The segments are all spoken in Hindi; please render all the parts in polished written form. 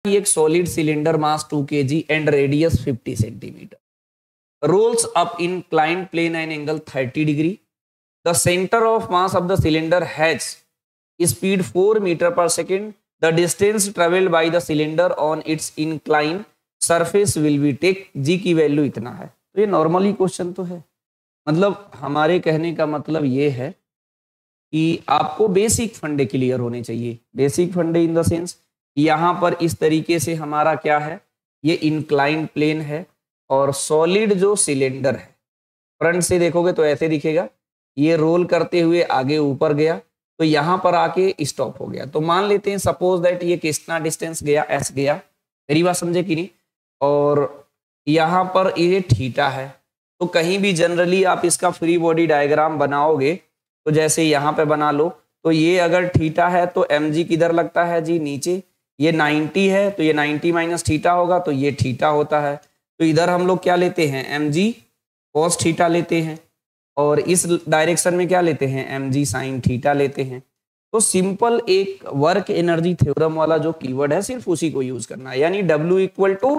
एक solid cylinder mass 2 kg and radius 50 centimetre rolls up inclined plane and angle 30 degree. The center of mass of the cylinder has speed 4 meter per second. The distance traveled by the cylinder on its inclined surface will be take g की वैल्यू इतना है। तो ये नॉर्मली क्वेश्चन तो है, मतलब हमारे कहने का मतलब ये है कि आपको बेसिक फंडे क्लियर होने चाहिए। बेसिक फंडे इन द सेंस यहाँ पर इस तरीके से हमारा क्या है, ये इंक्लाइंड प्लेन है और सॉलिड जो सिलेंडर है फ्रंट से देखोगे तो ऐसे दिखेगा, ये रोल करते हुए आगे ऊपर गया तो यहाँ पर आके स्टॉप हो गया। तो मान लेते हैं सपोज दैट ये कितना डिस्टेंस गया, एस गया, मेरी बात समझे कि नहीं, और यहाँ पर ये थीटा है। तो कहीं भी जनरली आप इसका फ्री बॉडी डायग्राम बनाओगे तो जैसे यहाँ पे बना लो, तो ये अगर थीटा है तो एम जी किधर लगता है जी, नीचे। ये 90 है तो ये 90 माइनस थीटा होगा तो ये थीटा होता है। तो इधर हम लोग क्या लेते हैं, एम जी कॉस थीटा लेते हैं, और इस डायरेक्शन में क्या लेते हैं, एम जी साइन थीटा लेते हैं। तो सिंपल एक वर्क एनर्जी थ्योरम वाला जो कीवर्ड है सिर्फ उसी को यूज करना है, यानी W इक्वल टू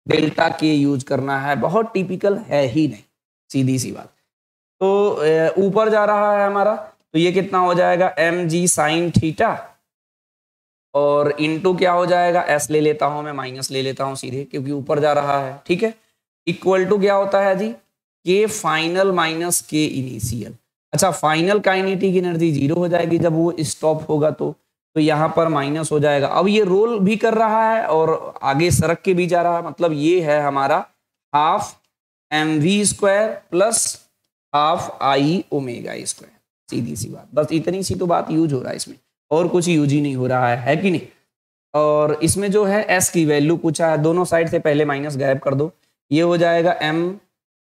डेल्टा के यूज करना है। बहुत टिपिकल है ही नहीं, सीधी सी बात। तो ऊपर जा रहा है हमारा, तो ये कितना हो जाएगा, एम जी साइन थीटा, और इनटू क्या हो जाएगा, एस ले लेता हूं मैं, माइनस ले लेता हूं सीधे क्योंकि ऊपर जा रहा है, ठीक है। इक्वल टू क्या होता है जी, के फाइनल माइनस के इनिशियल। अच्छा, फाइनल काइनेटिक एनर्जी 0 हो जाएगी जब वो स्टॉप होगा तो यहाँ पर माइनस हो जाएगा। अब ये रोल भी कर रहा है और आगे सरक के भी जा रहा है, मतलब ये है हमारा half M V square plus half I omega square. सीधी सी बात, बस इतनी सी तो बात यूज हो रहा है इसमें, और कुछ यूज ही नहीं हो रहा है कि नहीं। और इसमें जो है एस की वैल्यू पूछा है, दोनों साइड से पहले माइनस गायब कर दो, ये हो जाएगा M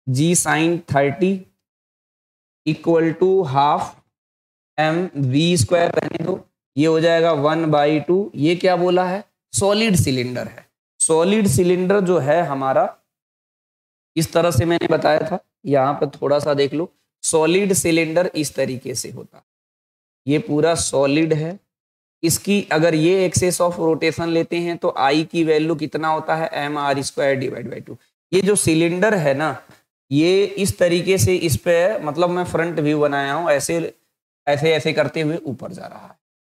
G sine 30 equal to half M V square रहने दो, ये हो जाएगा 1/2। ये क्या बोला है, सॉलिड सिलेंडर है। सॉलिड सिलेंडर जो है हमारा, इस तरह से मैंने बताया था, यहाँ पे थोड़ा सा देख लो, सॉलिड सिलेंडर इस तरीके से होता, ये पूरा सॉलिड है। इसकी अगर ये एक्सेस ऑफ रोटेशन लेते हैं तो आई की वैल्यू कितना होता है, M R square divide by 2। ये जो सिलेंडर है ना, ये इस तरीके से इस पे, मतलब मैं फ्रंट व्यू बनाया हूं, ऐसे ऐसे ऐसे करते हुए ऊपर जा रहा है,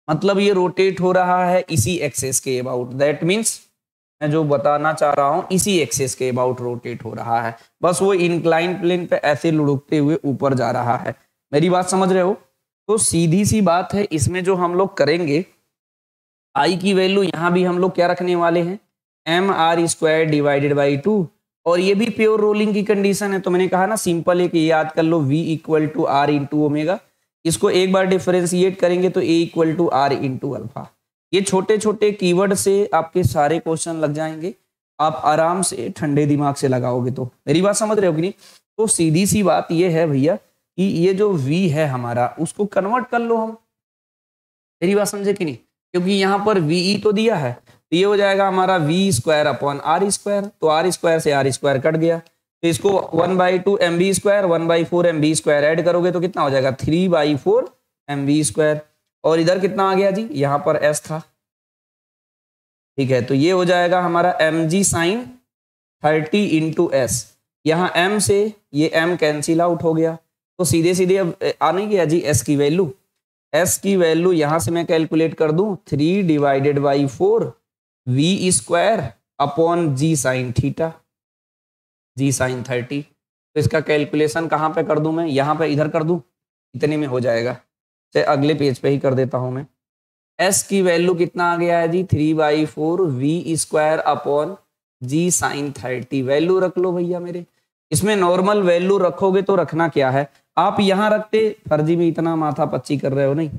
मतलब ये रोटेट हो रहा है इसी एक्सेस के अबाउट। दैट मीन्स मैं जो बताना चाह रहा हूं इसी एक्सेस के अबाउट रोटेट हो रहा है, बस वो इंक्लाइन प्लेन पे ऐसे लुढ़कते हुए ऊपर जा रहा है। मेरी बात समझ रहे हो। तो सीधी सी बात है, इसमें जो हम लोग करेंगे, आई की वैल्यू यहाँ भी हम लोग क्या रखने वाले हैं, M R square divided by 2, और ये भी प्योर रोलिंग की कंडीशन है। तो मैंने कहा ना, सिंपल एक याद कर लो, V equal to R into omega. इसको एक बार डिफरेंशिएट करेंगे तो A equal to R into alpha. ये छोटे छोटे कीवर्ड से आपके सारे क्वेश्चन लग जाएंगे, आप आराम से ठंडे दिमाग से लगाओगे तो। मेरी बात समझ रहे हो कि नहीं। तो सीधी सी बात ये है भैया कि ये जो V है हमारा, उसको कन्वर्ट कर लो हम। मेरी बात समझे कि नहीं, क्योंकि यहाँ पर VE तो दिया है, तो ये हो जाएगा हमारा V square upon R square. तो आर स्क्वायर से आर स्क्वायर कट गया, तो इसको 1/2 M B square 1/4 M B square add करोगे तो कितना हो जाएगा, 3/4 एम बी स्क्वायर। और इधर कितना आ गया जी, यहाँ पर S था, ठीक है। तो ये हो जाएगा हमारा M G sine 30 into S. यहाँ M से ये M कैंसिल आउट हो गया, तो सीधे सीधे अब आने गया जी S की वैल्यू। S की वैल्यू यहाँ से मैं कैलकुलेट कर दूं, 3/4 V स्क्वायर अपॉन जी साइन थीटा, जी साइन 30। तो इसका कैलकुलेशन कहाँ पे कर दूं मैं, यहाँ पे इधर कर दूं, इतने में हो जाएगा। चलिए अगले पेज पे ही कर देता हूं मैं। S की वैल्यू कितना आ गया है जी, 3/4 V स्क्वायर अपॉन जी साइन 30। वैल्यू रख लो भैया मेरे। इसमें नॉर्मल वैल्यू रखोगे तो रखना क्या है, आप यहाँ रखते, फर्जी में इतना माथा पच्ची कर रहे हो नहीं,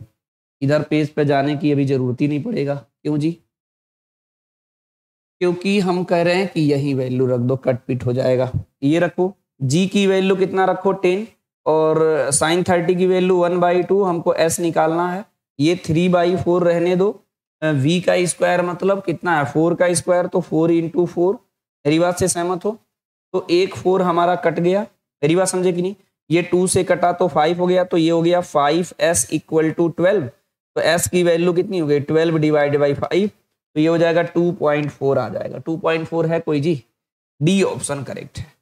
इधर पेज पे जाने की अभी जरूरत ही नहीं पड़ेगा। क्यों जी, क्योंकि हम कह रहे हैं कि यही वैल्यू रख दो, कट पिट हो जाएगा। ये रखो, जी की वैल्यू कितना रखो 10, और साइन 30 की वैल्यू 1/2, हमको S निकालना है। ये 3/4 रहने दो, V का स्क्वायर मतलब कितना है, 4 का स्क्वायर, तो 4 इंटू 4। मेरी बात से सहमत हो। तो एक 4 हमारा कट गया, मेरी बात समझे कि नहीं। ये 2 से कटा तो 5 हो गया, तो ये हो गया 5S इक्वल टू 12। तो S की वैल्यू कितनी हो गई, 12 डिवाइड बाई 5, तो ये हो जाएगा 2.4 आ जाएगा। 2.4 है कोई जी, डी ऑप्शन करेक्ट है।